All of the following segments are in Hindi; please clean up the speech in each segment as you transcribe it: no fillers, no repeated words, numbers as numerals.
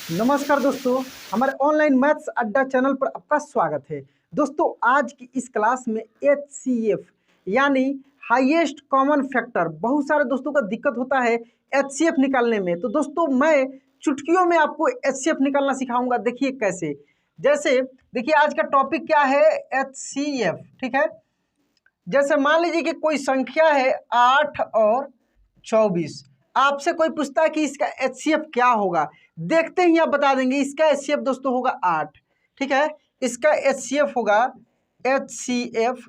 नमस्कार दोस्तों, हमारे ऑनलाइन मैथ्स अड्डा चैनल पर आपका स्वागत है। दोस्तों, आज की इस क्लास में एचसीएफ यानी हाईएस्ट कॉमन फैक्टर, बहुत सारे दोस्तों का दिक्कत होता है एचसीएफ निकालने में। तो दोस्तों, मैं चुटकियों में आपको एचसीएफ निकालना सिखाऊंगा। देखिए कैसे। जैसे देखिए, आज का टॉपिक क्या है, एचसीएफ। ठीक है। जैसे मान लीजिए कि कोई संख्या है 8 और 24। आपसे कोई पूछता है कि इसका एचसीएफ क्या होगा, देखते ही आप बता देंगे। इसका एचसीएफ दोस्तों होगा 8। ठीक है। इसका एचसीएफ होगा, एचसीएफ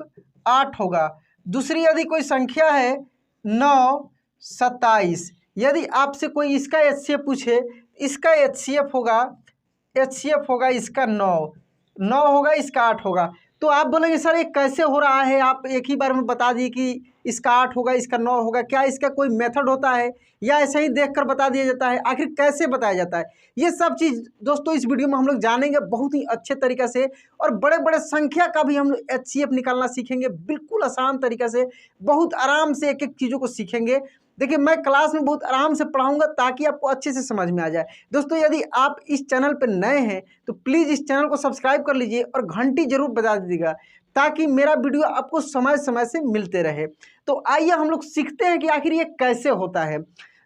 8 होगा। दूसरी यदि कोई संख्या है 9, 27, यदि आपसे कोई इसका एचसीएफ पूछे, इसका एचसीएफ होगा इसका 9 होगा, इसका 8 होगा। तो आप बोलेंगे सर ये कैसे हो रहा है, आप एक ही बार में बता दिए कि इसका 8 होगा इसका 9 होगा। क्या इसका कोई मेथड होता है या ऐसे ही देखकर बता दिया जाता है? आखिर कैसे बताया जाता है, ये सब चीज़ दोस्तों इस वीडियो में हम लोग जानेंगे बहुत ही अच्छे तरीके से। और बड़े बड़े संख्या का भी हम लोग एचसीएफ निकालना सीखेंगे, बिल्कुल आसान तरीके से, बहुत आराम से एक एक चीज़ों को सीखेंगे। देखिए, मैं क्लास में बहुत आराम से पढ़ाऊंगा ताकि आपको अच्छे से समझ में आ जाए। दोस्तों, यदि आप इस चैनल पर नए हैं तो प्लीज़ इस चैनल को सब्सक्राइब कर लीजिए और घंटी जरूर बजा दीजिएगा ताकि मेरा वीडियो आपको समय समय से मिलते रहे। तो आइए हम लोग सीखते हैं कि आखिर ये कैसे होता है।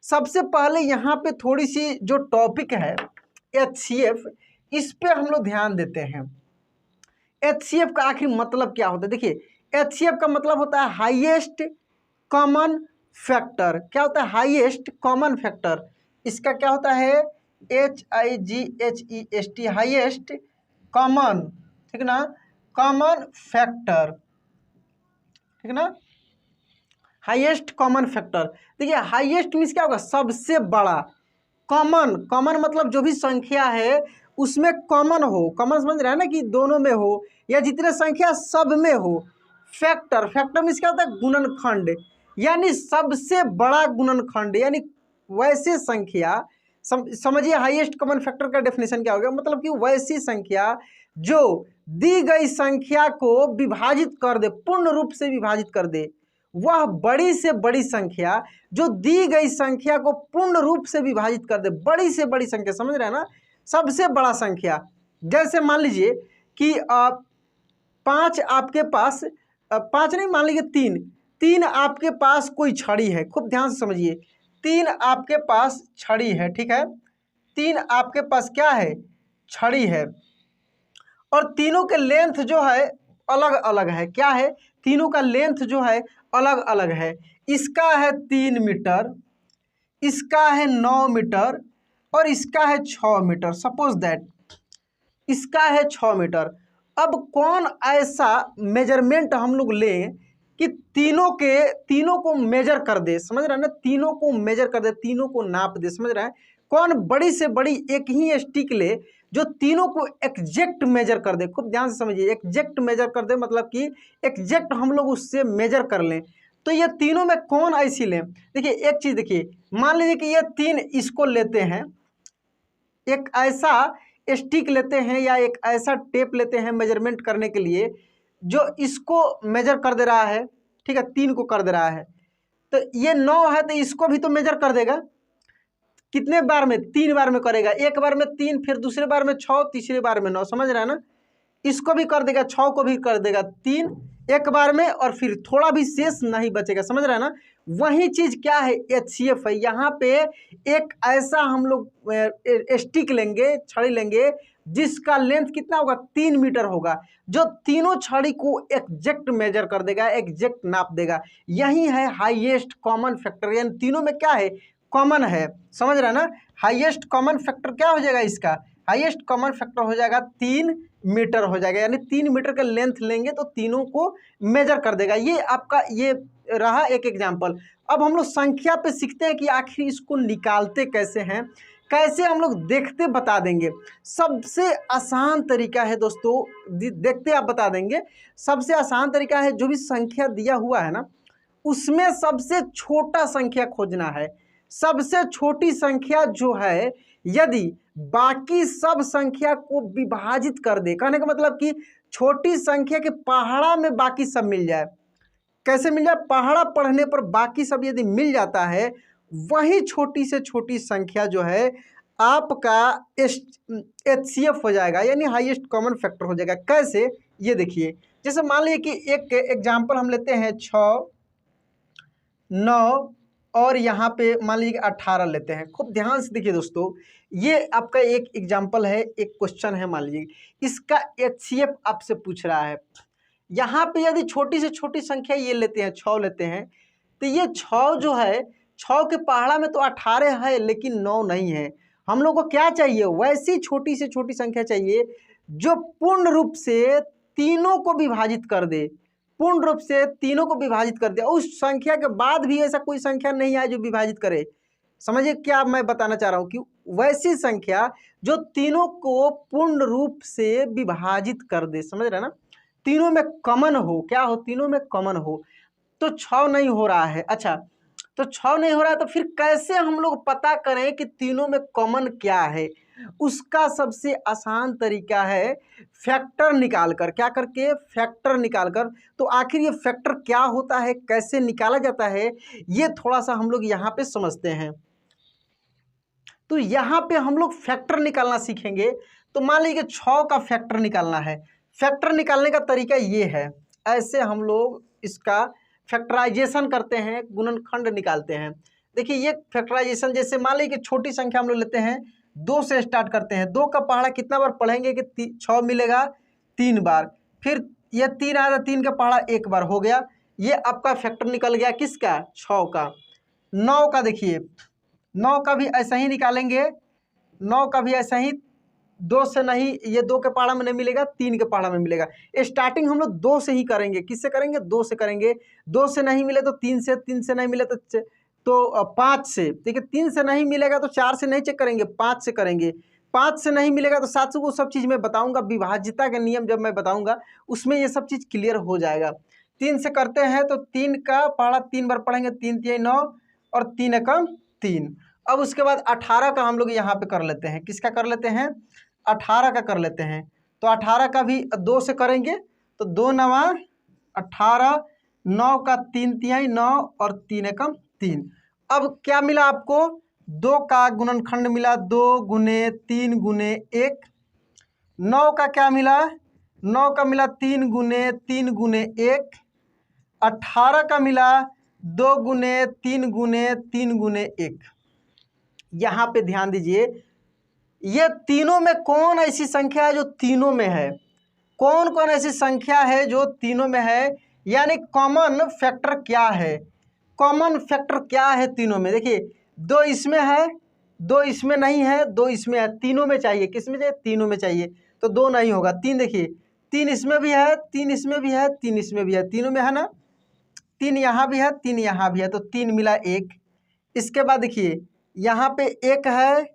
सबसे पहले यहाँ पे थोड़ी सी जो टॉपिक है एचसीएफ, इस पे हम लोग ध्यान देते हैं। एचसीएफ का आखिर मतलब क्या होता है? देखिए, एचसीएफ का मतलब होता है हाईएस्ट कॉमन फैक्टर। क्या होता है हाईएस्ट कॉमन फैक्टर? इसका क्या होता है, HIGHEST, हाईएस्ट कॉमन, ठीक ना, कॉमन फैक्टर, ठीक ना, हाईएस्ट कॉमन फैक्टर। देखिए, हाईएस्ट मीन्स क्या होगा, सबसे बड़ा। कॉमन, कॉमन मतलब जो भी संख्या है उसमें कॉमन हो। कॉमन समझ रहे हैं ना, कि दोनों में हो या जितने संख्या सब में हो। फैक्टर, फैक्टर मीन्स क्या होता है, गुणनखंड, यानी सबसे बड़ा गुणनखंड। यानी वैसे संख्या, समझिए हाईएस्ट कॉमन फैक्टर का डेफिनेशन क्या हो गया, मतलब कि वैसी संख्या जो दी गई संख्या को विभाजित कर दे, पूर्ण रूप से विभाजित कर दे। वह बड़ी से बड़ी संख्या जो दी गई संख्या को पूर्ण रूप से विभाजित कर दे। बड़ी से बड़ी संख्या, समझ रहे हैं ना, सबसे बड़ा संख्या। जैसे मान लीजिए कि 5 आपके पास, 5 नहीं, मान लीजिए 3 आपके पास कोई छड़ी है। खूब ध्यान से समझिए, 3 आपके पास छड़ी है। ठीक है, 3 आपके पास क्या है, छड़ी है। और तीनों के लेंथ जो है अलग अलग है। क्या है, तीनों का लेंथ जो है अलग अलग है। इसका है 3 मीटर, इसका है 9 मीटर और इसका है 6 मीटर। सपोज दैट इसका है 6 मीटर। अब कौन ऐसा मेजरमेंट हम लोग लें कि तीनों को मेजर कर दे, समझ रहे हैं ना, तीनों को मेजर कर दे, तीनों को नाप दे, समझ रहे हैं। कौन बड़ी से बड़ी एक ही स्टिक ले जो तीनों को एग्जैक्ट मेजर कर दे। खूब ध्यान से समझिए, एग्जैक्ट मेजर कर दे मतलब कि एग्जैक्ट हम लोग उससे मेजर कर लें। तो ये तीनों में कौन ऐसी लें? देखिए, एक चीज देखिए, मान लीजिए कि ये 3 इसको लेते हैं, एक ऐसा स्टिक लेते हैं या एक ऐसा टेप लेते हैं मेजरमेंट करने के लिए जो इसको मेजर कर दे रहा है। ठीक है, 3 को कर दे रहा है। तो ये 9 है तो इसको भी तो मेजर कर देगा। कितने बार में, 3 बार में करेगा। एक बार में 3, फिर दूसरे बार में 6, तीसरे बार में 9, समझ रहा है ना। इसको भी कर देगा, 6 को भी कर देगा, 3 एक बार में, और फिर थोड़ा भी शेष नहीं बचेगा, समझ रहा है ना। वही चीज क्या है, एचसीएफ है। यहाँ पे एक ऐसा हम लोग स्टिक लेंगे, छड़ी लेंगे, जिसका लेंथ कितना होगा, 3 मीटर होगा, जो तीनों छड़ी को एग्जैक्ट मेजर कर देगा, एग्जैक्ट नाप देगा। यही है हाईएस्ट कॉमन फैक्टर, यानी तीनों में क्या है, कॉमन है। समझ रहे हैं ना। हाईएस्ट कॉमन फैक्टर क्या हो जाएगा, इसका हाईएस्ट कॉमन फैक्टर हो जाएगा 3 मीटर हो जाएगा। यानी 3 मीटर का लेंथ लेंगे तो तीनों को मेजर कर देगा। ये आपका ये रहा एक एग्जाम्पल। अब हम लोग संख्या पे सीखते हैं कि आखिर इसको निकालते कैसे हैं, कैसे हम लोग देखते बता देंगे। सबसे आसान तरीका है दोस्तों, देखते आप बता देंगे। सबसे आसान तरीका है, जो भी संख्या दिया हुआ है ना, उसमें सबसे छोटा संख्या खोजना है। सबसे छोटी संख्या जो है, यदि बाकी सब संख्या को विभाजित कर दे, कहने का मतलब कि छोटी संख्या के पहाड़ा में बाकी सब मिल जाए। कैसे मिल जाए, पहाड़ा पढ़ने पर बाकी सब यदि मिल जाता है, वही छोटी से छोटी संख्या जो है आपका HCF हो जाएगा, यानी हाईएस्ट कॉमन फैक्टर हो जाएगा। कैसे, ये देखिए, जैसे मान लीजिए कि एक एग्जांपल हम लेते हैं 6, 9 और यहाँ पे मान लीजिए कि 18 लेते हैं। खूब ध्यान से देखिए दोस्तों, ये आपका एक एग्जांपल है, एक क्वेश्चन है, मान लीजिए इसका HCF आपसे पूछ रहा है। यहाँ पे यदि छोटी से छोटी संख्या ये लेते हैं, 6 लेते हैं, तो ये 6 जो है, 6 के पहाड़ा में तो 18 है लेकिन 9 नहीं है। हम लोग को क्या चाहिए, वैसी छोटी से छोटी संख्या चाहिए जो पूर्ण रूप से तीनों को विभाजित कर दे, पूर्ण रूप से तीनों को विभाजित कर दे। उस संख्या के बाद भी ऐसा कोई संख्या नहीं आए जो विभाजित करे। समझिए क्या मैं बताना चाह रहा हूँ, कि वैसी संख्या जो तीनों को पूर्ण रूप से विभाजित कर दे, समझ रहे ना, तीनों में कॉमन हो। क्या हो, तीनों में कॉमन हो। तो 6 नहीं हो रहा है। अच्छा, तो 6 नहीं हो रहा है, तो फिर कैसे हम लोग पता करें कि तीनों में कॉमन क्या है? उसका सबसे आसान तरीका है फैक्टर निकालकर। क्या करके, फैक्टर निकालकर। तो आखिर ये फैक्टर क्या होता है, कैसे निकाला जाता है, ये थोड़ा सा हम लोग यहाँ पे समझते हैं। तो यहाँ पे हम लोग फैक्टर निकालना सीखेंगे। तो मान लीजिए 6 का फैक्टर निकालना है। फैक्टर निकालने का तरीका ये है, ऐसे हम लोग इसका फैक्टराइजेशन करते हैं, गुणनखंड निकालते हैं। देखिए ये फैक्टराइजेशन, जैसे मान लीजिए कि छोटी संख्या हम लोग लेते हैं, 2 से स्टार्ट करते हैं। 2 का पहाड़ा कितना बार पढ़ेंगे कि 6 मिलेगा 3 बार, फिर ये 3 आया तो 3 का पहाड़ा 1 बार हो गया। ये आपका फैक्टर निकल गया, किसका, 6 का। 9 का देखिए, 9 का भी ऐसा ही निकालेंगे, 9 का भी ऐसा ही, 2 से नहीं, ये 2 के पहाड़ा में नहीं मिलेगा, 3 के पहाड़ा में मिलेगा। स्टार्टिंग हम लोग 2 से ही करेंगे। किससे करेंगे, 2 से करेंगे। 2 से नहीं मिले तो 3 से, 3 से नहीं मिले तो 5 से, ठीक है। 3 से नहीं मिलेगा तो 4 से नहीं चेक करेंगे, 5 से करेंगे। 5 से नहीं मिलेगा तो 7 से। वो सब चीज़ मैं बताऊंगा, विभाज्यता के नियम जब मैं बताऊंगा उसमें ये सब चीज़ क्लियर हो जाएगा। 3 से करते हैं तो 3 का पहाड़ा 3 बार पढ़ेंगे, 3 3 9 और 3 एकम 3। अब उसके बाद 18 का हम लोग यहाँ पे कर लेते हैं। किसका कर लेते हैं, 18 का कर लेते हैं। तो 18 का भी 2 से करेंगे, तो 2 9 18, 9 का 3 तिहाई 9 और 3 एकम 3। अब क्या मिला आपको, 2 का गुणनखंड मिला, 2 गुने 3 गुने 1। 9 का क्या मिला, 9 का मिला 3 गुने 3 गुने 1। 18 का मिला 2 गुने 3 गुने 3 गुने 1। यहाँ पे ध्यान दीजिए, ये तीनों में कौन ऐसी संख्या है जो तीनों में है, कौन कौन ऐसी संख्या है जो तीनों में है, यानी कॉमन फैक्टर क्या है, कॉमन फैक्टर क्या है तीनों में। देखिए 2 इसमें है, 2 इसमें नहीं है, 2 इसमें है, तीनों में चाहिए। किस में चाहिए, तीनों में चाहिए। तो 2 नहीं होगा। 3 देखिए, 3 इसमें भी है, 3 इसमें भी है, 3 इसमें भी है, तीनों में है ना। 3 यहाँ भी है, 3 यहाँ भी है, तो 3 मिला 1। इसके बाद देखिए यहाँ पे 1 है,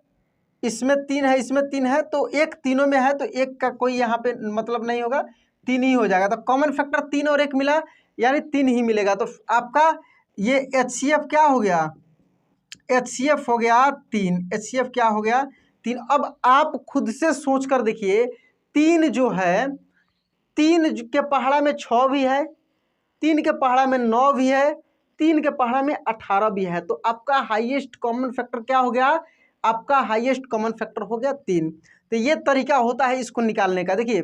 इसमें 3 है, इसमें 3 है, तो 1 तीनों में है, तो 1 का कोई यहाँ पे मतलब नहीं होगा, 3 ही हो जाएगा। तो कॉमन फैक्टर 3 और 1 मिला, यानी 3 ही मिलेगा। तो आपका ये HCF क्या हो गया, HCF हो गया 3। HCF क्या हो गया, 3। अब आप खुद से सोच कर देखिए, 3 जो है, 3 के पहाड़ा में 6 भी है, 3 के पहाड़ा में 9 भी है, 3 के पहाड़ा में 18 भी है। तो आपका हाईएस्ट कॉमन फैक्टर क्या हो गया, आपका हाईएस्ट कॉमन फैक्टर हो गया 3। तो ये तरीका होता है इसको निकालने का। देखिए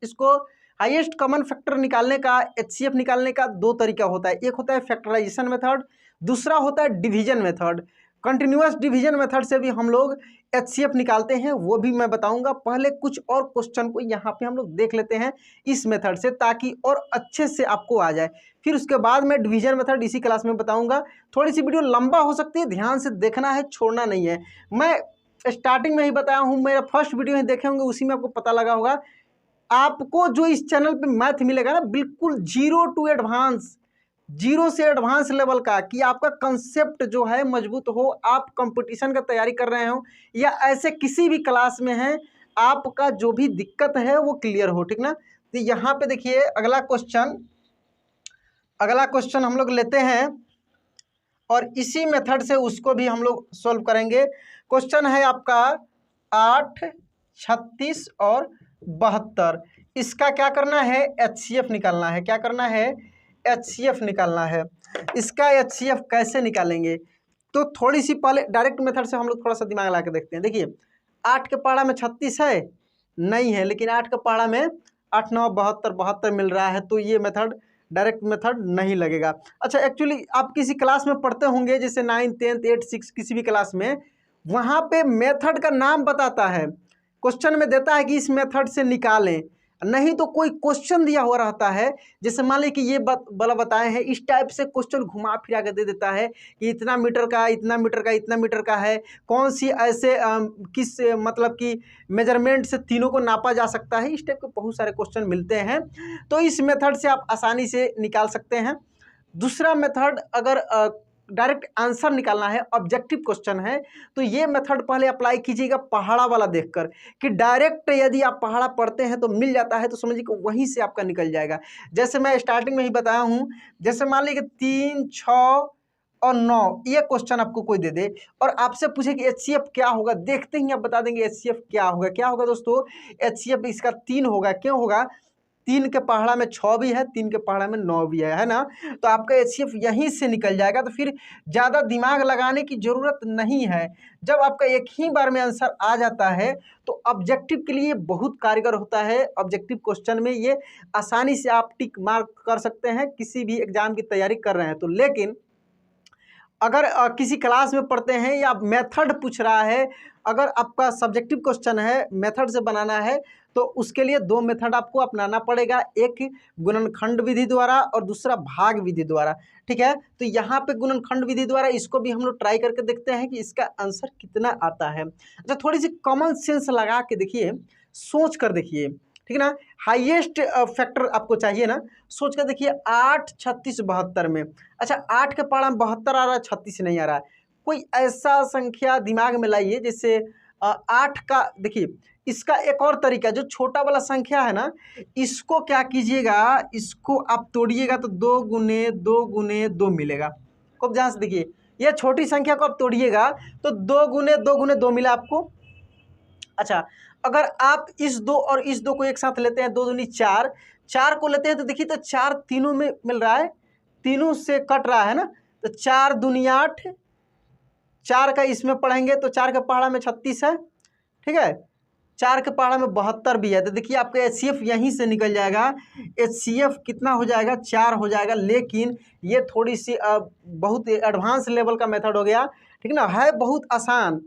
इसको हाईएस्ट कॉमन फैक्टर निकालने का, HCF निकालने का 2 तरीका होता है। एक होता है फैक्टराइजेशन मेथड, दूसरा होता है division method. Continuous division method से भी हम लोग HCF निकालते हैं, वो भी मैं बताऊंगा। पहले कुछ और क्वेश्चन को यहाँ पे हम लोग देख लेते हैं इस मेथड से, ताकि और अच्छे से आपको आ जाए। फिर उसके बाद मैं डिवीजन मेथड इसी क्लास में बताऊंगा। थोड़ी सी वीडियो लंबा हो सकती है, ध्यान से देखना है, छोड़ना नहीं है। मैं स्टार्टिंग में ही बताया हूँ, मेरा फर्स्ट वीडियो ही देखे होंगे, उसी में आपको पता लगा होगा। आपको जो इस चैनल पे मैथ मिलेगा ना, बिल्कुल 0 to एडवांस, 0 से एडवांस लेवल का, कि आपका कंसेप्ट जो है मजबूत हो, आप कंपटीशन का तैयारी कर रहे हो या ऐसे किसी भी क्लास में हैं, आपका जो भी दिक्कत है वो क्लियर हो, ठीक ना। तो यहाँ पे देखिए अगला क्वेश्चन हम लोग लेते हैं और इसी मेथड से उसको भी हम लोग सॉल्व करेंगे। क्वेश्चन है आपका 8, 36 और 72। इसका क्या करना है, HCF निकालना है। क्या करना है, HCF निकालना है। इसका HCF कैसे निकालेंगे, तो थोड़ी सी पहले डायरेक्ट मेथड से हम लोग थोड़ा सा दिमाग लगा के देखते हैं। देखिए 8 के पहाड़ा में 36 है, नहीं है, लेकिन 8 के पहाड़ा में 8 9 72 72 मिल रहा है, तो ये मेथड डायरेक्ट मेथड नहीं लगेगा। अच्छा, एक्चुअली आप किसी क्लास में पढ़ते होंगे, जैसे 9, 10, 8, 6 किसी भी क्लास में, वहाँ पे मेथड का नाम बताता है, क्वेश्चन में देता है कि इस मेथड से निकालें, नहीं तो कोई क्वेश्चन दिया हुआ रहता है, जैसे मान लीजिए कि ये वाला बताए हैं, इस टाइप से क्वेश्चन घुमा फिरा के दे देता है कि इतना मीटर का, इतना मीटर का, इतना मीटर का है, कौन सी ऐसे किस मतलब कि मेजरमेंट से तीनों को नापा जा सकता है, इस टाइप के बहुत सारे क्वेश्चन मिलते हैं। तो इस मेथड से आप आसानी से निकाल सकते हैं। दूसरा मेथड, अगर डायरेक्ट आंसर निकालना है, ऑब्जेक्टिव क्वेश्चन है, तो ये मेथड पहले अप्लाई कीजिएगा पहाड़ा वाला देखकर, कि डायरेक्ट यदि आप पहाड़ा पढ़ते हैं तो मिल जाता है, तो समझिए कि वहीं से आपका निकल जाएगा। जैसे मैं स्टार्टिंग में ही बताया हूँ, जैसे मान लीजिए 3, 6 और 9 ये क्वेश्चन आपको कोई दे दे और आपसे पूछे कि HCF क्या होगा, देखते ही आप बता देंगे HCF क्या होगा। क्या होगा दोस्तों, HCF इसका 3 होगा। क्यों होगा, 3 के पहाड़ा में 6 भी है, 3 के पहाड़ा में 9 भी है ना, तो आपका HCF यहीं से निकल जाएगा। तो फिर ज़्यादा दिमाग लगाने की ज़रूरत नहीं है। जब आपका एक ही बार में आंसर आ जाता है तो ऑब्जेक्टिव के लिए बहुत कारगर होता है। ऑब्जेक्टिव क्वेश्चन में ये आसानी से आप टिक मार्क कर सकते हैं किसी भी एग्जाम की तैयारी कर रहे हैं तो। लेकिन अगर किसी क्लास में पढ़ते हैं या मेथड पूछ रहा है, अगर आपका सब्जेक्टिव क्वेश्चन है, मेथड से बनाना है, तो उसके लिए 2 मेथड आपको अपनाना पड़ेगा, एक गुणनखंड विधि द्वारा और दूसरा भाग विधि द्वारा। ठीक है, तो यहाँ पे गुणनखंड विधि द्वारा इसको भी हम लोग ट्राई करके देखते हैं कि इसका आंसर कितना आता है। अच्छा, थोड़ी सी कॉमन सेंस लगा के देखिए, सोच कर देखिए, ठीक है ना। हाईएस्ट फैक्टर आपको चाहिए ना, सोच कर देखिए 8, 36, 72 में। अच्छा, 8 के पहाड़ा में 72 आ रहा है, 36 नहीं आ रहा है। कोई ऐसा संख्या दिमाग में लाइए, जैसे 8 का, देखिए इसका एक और तरीका, जो छोटा वाला संख्या है ना, इसको क्या कीजिएगा, इसको आप तोड़िएगा तो 2 गुने 2 गुने 2 मिलेगा। खूब ध्यान से देखिए, ये छोटी संख्या को आप तोड़िएगा तो 2 गुने 2 गुने 2 मिला आपको। अच्छा, अगर आप इस 2 और इस 2 को एक साथ लेते हैं, 2 दूनी 4, 4 को लेते हैं तो देखिए तो 4 तीनों में मिल रहा है, तीनों से कट रहा है ना, तो 4 दूनी 8, 4 का इसमें पढ़ेंगे तो 4 के पहाड़ा में 36 है, ठीक है, 4 के पहाड़ा में 72 भी है। तो देखिए आपका HCF यहीं से निकल जाएगा। HCF कितना हो जाएगा, 4 हो जाएगा। लेकिन ये थोड़ी सी बहुत एडवांस लेवल का मेथड हो गया, ठीक ना, है बहुत आसान।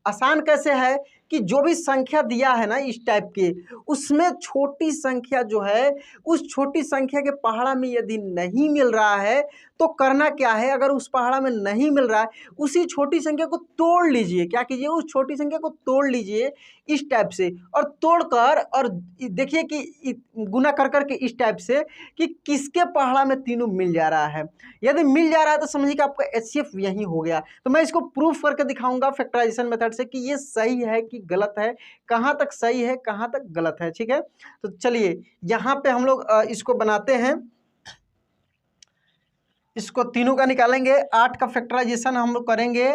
आसान कैसे है कि जो भी संख्या दिया है ना इस टाइप के, उसमें छोटी संख्या जो है, उस छोटी संख्या के पहाड़ा में यदि नहीं मिल रहा है तो करना क्या है, अगर उस पहाड़ा में नहीं मिल रहा है, उसी छोटी संख्या को तोड़ लीजिए। क्या कीजिए, उस छोटी संख्या को तोड़ लीजिए इस टाइप से, और तोड़कर और देखिए कि गुना कर करके इस टाइप से कि किसके पहाड़ा में तीनों मिल जा रहा है। यदि मिल जा रहा है तो समझिए कि आपका HCF यही हो गया। तो मैं इसको प्रूफ करके दिखाऊंगा फैक्टराइजेशन मेथड से कि ये सही है कि गलत है, कहाँ तक सही है कहाँ तक गलत है। ठीक है, तो चलिए यहाँ पे हम लोग इसको बनाते हैं, इसको तीनों का निकालेंगे। 8 का फैक्टराइजेशन हम लोग करेंगे,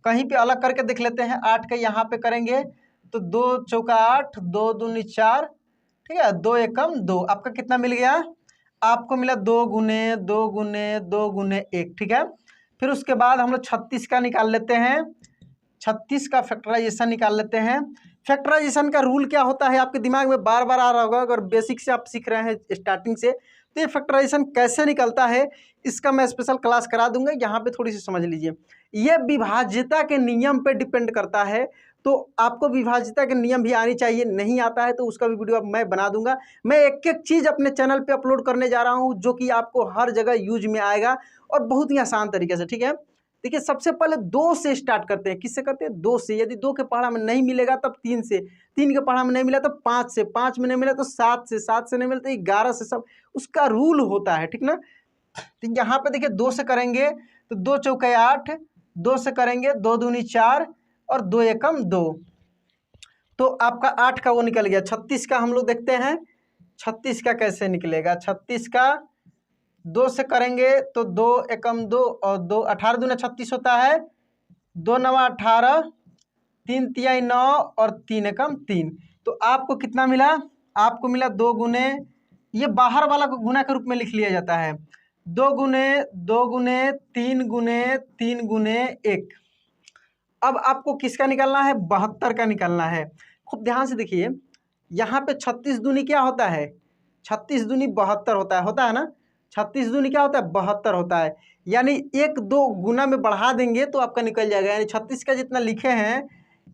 कहीं पे अलग करके देख लेते हैं। 8 का यहाँ पे करेंगे तो 2 चौका 8, 2 दूनी 4, ठीक है, 2 एकम 2, आपका कितना मिल गया, आपको मिला 2 गुने 2 गुने 2 गुने 1। ठीक है, फिर उसके बाद हम लोग 36 का निकाल लेते हैं, 36 का फैक्टराइजेशन निकाल लेते हैं। फैक्टराइजेशन का रूल क्या होता है, आपके दिमाग में बार बार आ रहा होगा, अगर बेसिक से आप सीख रहे हैं स्टार्टिंग से, तो ये फैक्टराइजेशन कैसे निकलता है इसका मैं स्पेशल क्लास करा दूंगा, यहाँ पे थोड़ी सी समझ लीजिए। ये विभाज्यता के नियम पे डिपेंड करता है, तो आपको विभाज्यता के नियम भी आनी चाहिए, नहीं आता है तो उसका भी वीडियो मैं बना दूंगा। मैं एक एक चीज़ अपने चैनल पे अपलोड करने जा रहा हूँ जो कि आपको हर जगह यूज में आएगा और बहुत ही आसान तरीके से। ठीक है, देखिए सबसे पहले 2 से स्टार्ट करते हैं। किससे करते हैं, 2 से। यदि 2 के पहाड़ा में नहीं मिलेगा तब 3 से, 3 के पहाड़ा में नहीं मिला तो 5 से, 5 में नहीं मिला तो 7 से, 7 से नहीं मिला तो 11 से, सब उसका रूल होता है। ठीक ना, तो यहाँ पे देखिए 2 से करेंगे तो 2 चौके 8, 2 से करेंगे 2 दूनी 4 और 2 एकम 2, तो आपका 8 का वो निकल गया। 36 का हम लोग देखते हैं, 36 का कैसे निकलेगा। 36 का 2 से करेंगे तो 2 एकम 2 और 2, 18 दूना 36 होता है, 2 नवा 18, 3 तिहाई 9 और 3 एकम 3, तो आपको कितना मिला, आपको मिला 2 गुने, ये बाहर वाला को गुना के रूप में लिख लिया जाता है, 2 गुने 2 गुने 3 गुने 3 गुने 1। अब आपको किसका निकालना है? 72 का निकालना है। खूब ध्यान से देखिए, यहाँ पे 36 दूनी क्या होता है? 36 दूनी 72 होता है ना? 36 दूनी क्या होता है? 72 होता है। यानी 1 2 गुना में बढ़ा देंगे तो आपका निकल जाएगा। यानी 36 का जितना लिखे हैं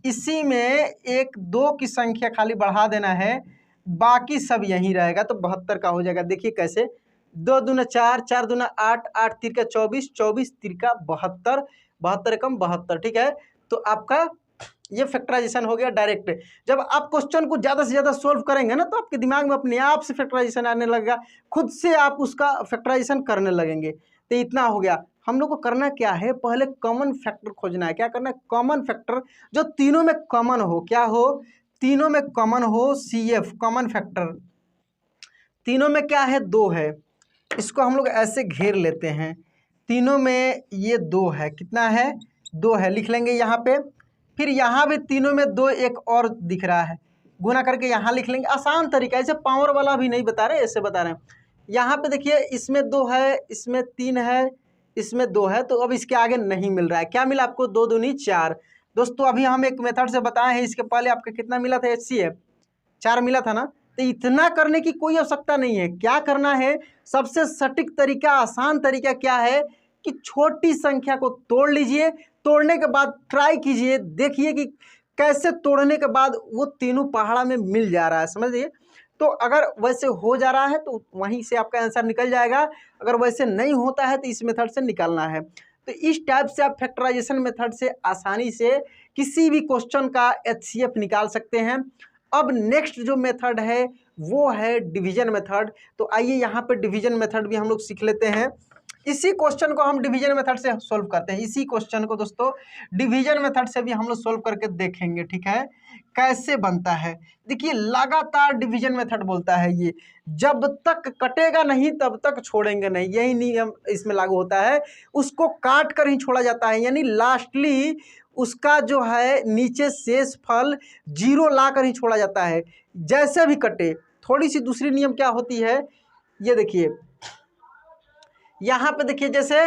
इसी में 1 2 की संख्या खाली बढ़ा देना है, बाकी सब यहीं रहेगा तो 72 का हो जाएगा। देखिए कैसे, 2 दूना 4, 4 दूना 8, 8 तिरका 24, 24 तिरका 72, 72 एकम 72। ठीक है, तो आपका ये फैक्टराइजेशन हो गया डायरेक्ट। जब आप क्वेश्चन को ज़्यादा से ज़्यादा सोल्व करेंगे ना तो आपके दिमाग में अपने आप से फैक्टराइजेशन आने लगेगा, खुद से आप उसका फैक्टराइजेशन करने लगेंगे। तो इतना हो गया। हम लोग को करना क्या है? पहले कॉमन फैक्टर खोजना है। क्या करना है? कॉमन फैक्टर जो तीनों में कॉमन हो। क्या हो? तीनों में कॉमन हो। CF कॉमन फैक्टर तीनों में क्या है? 2 है। इसको हम लोग ऐसे घेर लेते हैं, तीनों में ये 2 है। कितना है? 2 है, लिख लेंगे यहाँ पे। फिर यहाँ भी तीनों में 2 एक और दिख रहा है, गुना करके यहाँ लिख लेंगे। आसान तरीका, ऐसे पावर वाला भी नहीं बता रहे, ऐसे बता रहे हैं। यहाँ पे देखिए, इसमें 2 है, इसमें 3 है, इसमें 2 है, तो अब इसके आगे नहीं मिल रहा है। क्या मिला आपको? 2 दूनी 4। दोस्तों अभी हम एक मेथड से बताए हैं, इसके पहले आपका कितना मिला था? HCF 4 मिला था ना। तो इतना करने की कोई आवश्यकता नहीं है। क्या करना है? सबसे सटीक तरीका, आसान तरीका क्या है कि छोटी संख्या को तोड़ लीजिए, तोड़ने के बाद ट्राई कीजिए, देखिए कि कैसे तोड़ने के बाद वो तीनों पहाड़ा में मिल जा रहा है। समझिए, तो अगर वैसे हो जा रहा है तो वहीं से आपका आंसर निकल जाएगा, अगर वैसे नहीं होता है तो इस मेथड से निकालना है। तो इस टाइप से आप फैक्टराइजेशन मेथड से आसानी से किसी भी क्वेश्चन का HCF निकाल सकते हैं। अब नेक्स्ट जो मेथड है वो है डिवीजन मेथड। तो आइए यहाँ पे डिवीजन मेथड भी हम लोग सीख लेते हैं। इसी क्वेश्चन को हम डिवीजन मेथड से सोल्व करते हैं। इसी क्वेश्चन को दोस्तों डिवीजन मेथड से भी हम लोग सोल्व करके देखेंगे। ठीक है, कैसे बनता है? देखिए, लगातार डिवीजन मेथड बोलता है ये, जब तक कटेगा नहीं तब तक छोड़ेंगे नहीं, यही नियम इसमें लागू होता है। उसको काट कर ही छोड़ा जाता है, यानी लास्टली उसका जो है नीचे शेष फल 0 ला कर ही छोड़ा जाता है, जैसे भी कटे। थोड़ी सी दूसरी नियम क्या होती है, ये देखिए यहाँ पे देखिए, जैसे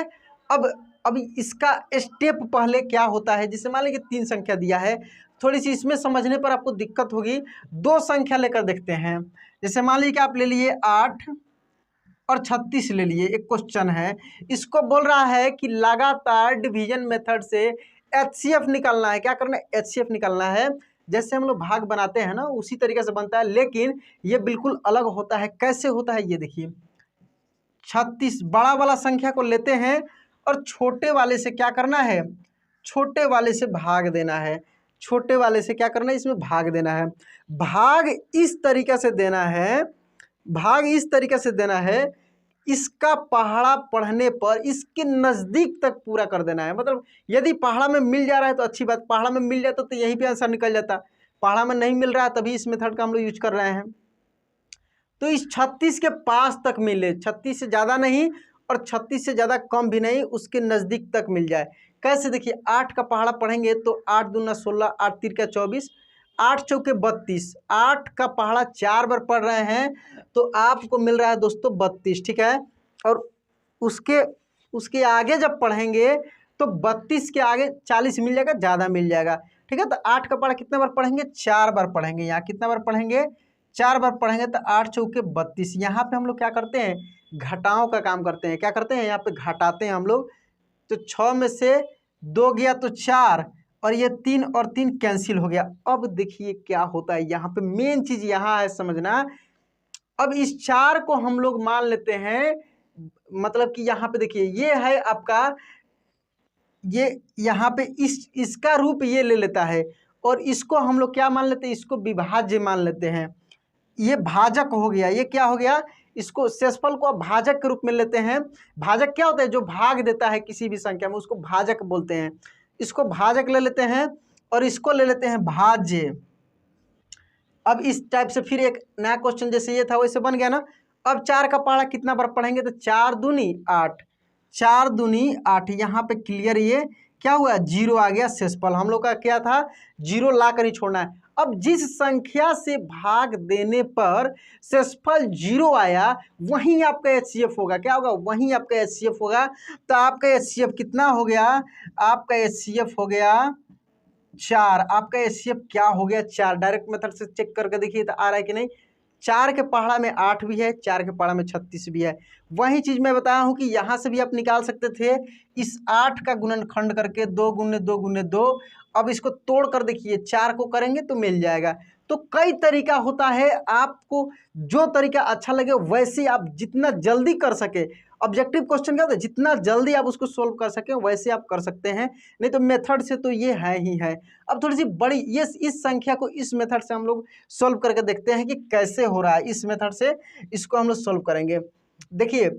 अब इसका स्टेप पहले क्या होता है, जैसे मान लीजिए 3 संख्या दिया है, थोड़ी सी इसमें समझने पर आपको दिक्कत होगी। 2 संख्या लेकर देखते हैं। जैसे मान लीजिए कि आप ले लिए 8 और 36 ले लिए। एक क्वेश्चन है, इसको बोल रहा है कि लगातार डिवीजन मेथड से HCF निकालना है। क्या करना है? HCF निकालना है। जैसे हम लोग भाग बनाते हैं ना उसी तरीके से बनता है, लेकिन ये बिल्कुल अलग होता है। कैसे होता है ये देखिए, 36 बड़ा वाला संख्या को लेते हैं और छोटे वाले से क्या करना है? छोटे वाले से भाग देना है। छोटे वाले से क्या करना है? इसमें भाग देना है। भाग इस तरीके से देना है, भाग इस तरीके से देना है, इसका पहाड़ा पढ़ने पर इसके नज़दीक तक पूरा कर देना है। मतलब यदि पहाड़ा में मिल जा रहा है तो अच्छी बात, पहाड़ा में मिल जाता तो यहीं पे आंसर निकल जाता। पहाड़ा में नहीं मिल रहा है तभी इस मेथड का हम लोग यूज कर रहे हैं। तो इस 36 के पास तक मिले, 36 से ज़्यादा नहीं और 36 से ज़्यादा कम भी नहीं, उसके नज़दीक तक मिल जाए। कैसे? देखिए, 8 का पहाड़ा पढ़ेंगे तो 8 दूना 16, 8 तिरका 24, 8 चौके 32, 8 का पहाड़ा 4 बार पढ़ रहे हैं तो आपको मिल रहा है दोस्तों 32। ठीक है, और उसके आगे जब पढ़ेंगे तो 32 के आगे 40 मिल जाएगा, ज़्यादा मिल जाएगा। ठीक है, तो 8 का पहाड़ा कितने बार पढ़ेंगे? 4 बार पढ़ेंगे। यहाँ कितना बार पढ़ेंगे? 4 बार पढ़ेंगे। तो 8 चौके 32। यहाँ पे हम लोग क्या करते हैं? घटाओं का काम करते हैं। क्या करते हैं? यहाँ पे घटाते हैं हम लोग। तो 6 में से 2 गया तो 4, और ये 3 और 3 कैंसिल हो गया। अब देखिए क्या होता है, यहाँ पे मेन चीज यहाँ है समझना। अब इस 4 को हम लोग मान लेते हैं, मतलब कि यहाँ पे देखिए ये है आपका, ये यहाँ पे इसका रूप ये ले लेता है, और इसको हम लोग क्या मान लेते हैं? इसको विभाज्य मान लेते हैं। ये भाजक हो गया। ये क्या हो गया? इसको शेषफल को भाजक के रूप में लेते हैं। भाजक क्या होता है? जो भाग देता है किसी भी संख्या में उसको भाजक बोलते हैं। इसको भाजक ले लेते हैं और इसको ले लेते हैं भाज्य। अब इस टाइप से फिर एक नया क्वेश्चन जैसे ये था वैसे बन गया ना। अब 4 का पहाड़ा कितना बार पढ़ेंगे? तो 4 दूनी 8, 4 दूनी 8। यहाँ पे क्लियर ये क्या हुआ? 0 आ गया शेषफल। हम लोग का क्या था? 0 ला कर ही छोड़ना है। अब जिस संख्या से भाग देने पर शेषफल 0 आया वहीं आपका HCF होगा। क्या होगा? वहीं आपका HCF होगा। तो आपका HCF कितना हो गया? आपका HCF हो गया 4। आपका HCF क्या हो गया? 4। डायरेक्ट मेथड से चेक करके देखिए तो आ रहा है कि नहीं। 4 के पहाड़ा में 8 भी है, 4 के पहाड़ा में 36 भी है। वही चीज मैं बताया हूं कि यहां से भी आप निकाल सकते थे इस 8 का गुणनखंड करके 2 गुने 2 गुने 2। अब इसको तोड़ कर देखिए, 4 को करेंगे तो मिल जाएगा। तो कई तरीका होता है, आपको जो तरीका अच्छा लगे वैसे आप जितना जल्दी कर सके। ऑब्जेक्टिव क्वेश्चन क्या होता है? जितना जल्दी आप उसको सोल्व कर सके वैसे आप कर सकते हैं, नहीं तो मेथड से तो ये है ही है। अब थोड़ी सी बड़ी ये इस संख्या को इस मेथड से हम लोग सोल्व करके देखते हैं कि कैसे हो रहा है। इस मेथड से इसको हम लोग सोल्व करेंगे। देखिए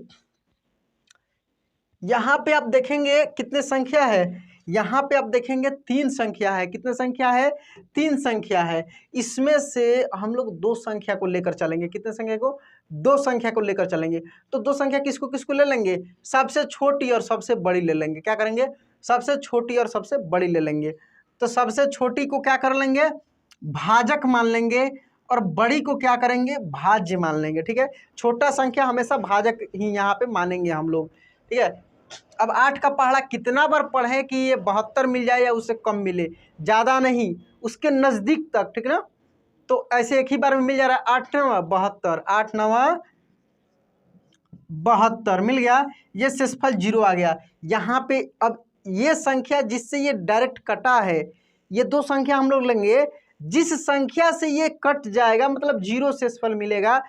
यहाँ पे आप देखेंगे कितने संख्या है, यहाँ पे आप देखेंगे 3 संख्या है। कितने संख्या है? 3 संख्या है। इसमें से हम लोग 2 संख्या को लेकर चलेंगे। कितने संख्या को? 2 संख्या को लेकर चलेंगे। तो 2 संख्या किसको किसको ले लेंगे? सबसे छोटी और सबसे बड़ी ले लेंगे। क्या करेंगे? सबसे छोटी और सबसे बड़ी ले लेंगे। तो सबसे छोटी को क्या कर लेंगे? भाजक मान लेंगे, और बड़ी को क्या करेंगे? भाज्य मान लेंगे। ठीक है, छोटा संख्या हमेशा भाजक ही यहाँ पे मानेंगे हम लोग। ठीक है, अब 8 का पहाड़ा कितना बार पढ़े कि ये 72 मिल जाए या उससे कम मिले, ज़्यादा नहीं, उसके नज़दीक तक। ठीक ना, तो ऐसे एक ही बार में मिल जा रहा है। 8 9 72, 8 9 72 मिल गया। ये शेषफल 0 आ गया यहाँ पे। अब ये संख्या जिससे ये डायरेक्ट कटा है, ये 2 संख्या हम लोग लेंगे। जिस संख्या से ये कट जाएगा मतलब 0 शेषफल मिलेगा,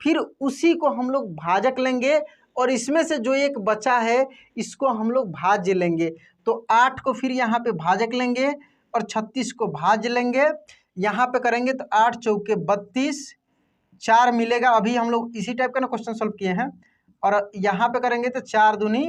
फिर उसी को हम लोग भाजक लेंगे, और इसमें से जो एक बचा है इसको हम लोग भाज्य लेंगे। तो 8 को फिर यहाँ पे भाजक लेंगे और 36 को भाज्य लेंगे। यहाँ पे करेंगे तो 8 चौके 32, 4 मिलेगा। अभी हम लोग इसी टाइप का ना क्वेश्चन सॉल्व किए हैं। और यहाँ पे करेंगे तो 4 दूनी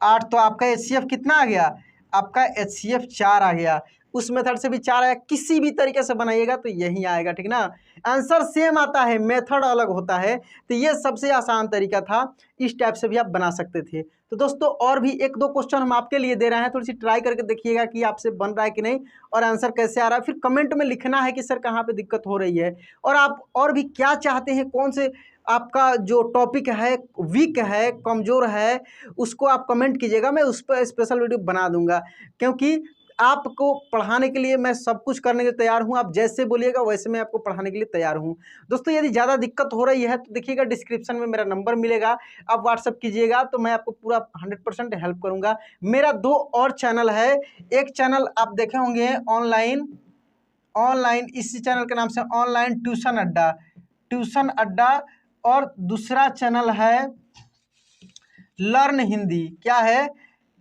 8। तो आपका HCF कितना आ गया? आपका HCF 4 आ गया। उस मेथड से भी 4 आया। किसी भी तरीके से बनाइएगा तो यही आएगा। ठीक ना, आंसर सेम आता है, मेथड अलग होता है। तो ये सबसे आसान तरीका था, इस टाइप से भी आप बना सकते थे। तो दोस्तों और भी 1-2 क्वेश्चन हम आपके लिए दे रहे हैं, थोड़ी सी ट्राई करके देखिएगा कि आपसे बन रहा है कि नहीं, और आंसर कैसे आ रहा है। फिर कमेंट में लिखना है कि सर कहाँ पे दिक्कत हो रही है, और आप और भी क्या चाहते हैं, कौन से आपका जो टॉपिक है वीक है, कमज़ोर है, उसको आप कमेंट कीजिएगा। मैं उस पर स्पेशल वीडियो बना दूंगा, क्योंकि आपको पढ़ाने के लिए मैं सब कुछ करने के लिए तैयार हूं। आप जैसे बोलिएगा वैसे मैं आपको पढ़ाने के लिए तैयार हूं। दोस्तों यदि ज़्यादा दिक्कत हो रही है तो देखिएगा डिस्क्रिप्शन में मेरा नंबर मिलेगा, आप व्हाट्सअप कीजिएगा तो मैं आपको पूरा 100% हेल्प करूंगा। मेरा 2 और चैनल है। एक चैनल आप देखे होंगे ऑनलाइन इसी चैनल के नाम से ऑनलाइन ट्यूशन अड्डा, और दूसरा चैनल है लर्न हिंदी। क्या है?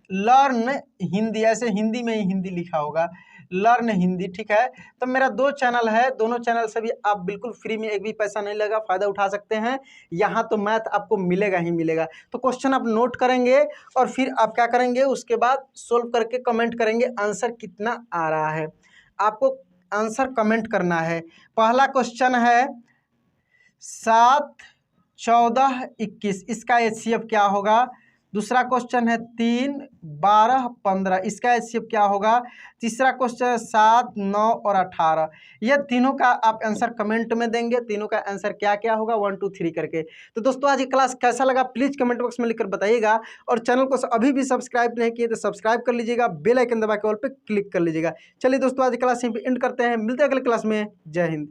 लर्न हिंदी, ऐसे हिंदी में ही हिंदी लिखा होगा, लर्न हिंदी। ठीक है, तो मेरा 2 चैनल है, दोनों चैनल से भी आप बिल्कुल फ्री में, एक भी पैसा नहीं लगा, फ़ायदा उठा सकते हैं। यहाँ तो मैथ आपको मिलेगा ही मिलेगा। तो क्वेश्चन आप नोट करेंगे और फिर आप क्या करेंगे, उसके बाद सोल्व करके कमेंट करेंगे आंसर कितना आ रहा है। आपको आंसर कमेंट करना है। पहला क्वेश्चन है 7 14 21, इसका HCF क्या होगा? दूसरा क्वेश्चन है 3 12 15, इसका HCF क्या होगा? तीसरा क्वेश्चन है 7 9 और 18। ये तीनों का आप आंसर कमेंट में देंगे, तीनों का आंसर क्या क्या होगा 1 2 3 करके। तो दोस्तों आज की क्लास कैसा लगा प्लीज़ कमेंट बॉक्स में लिखकर बताइएगा, और चैनल को अभी भी सब्सक्राइब नहीं किए तो सब्सक्राइब कर लीजिएगा, बेल आइकन दबा के ऑल पे क्लिक कर लीजिएगा। चलिए दोस्तों आज की क्लास यहीं पे एंड करते हैं, मिलते हैं अगले क्लास में। जय हिंद।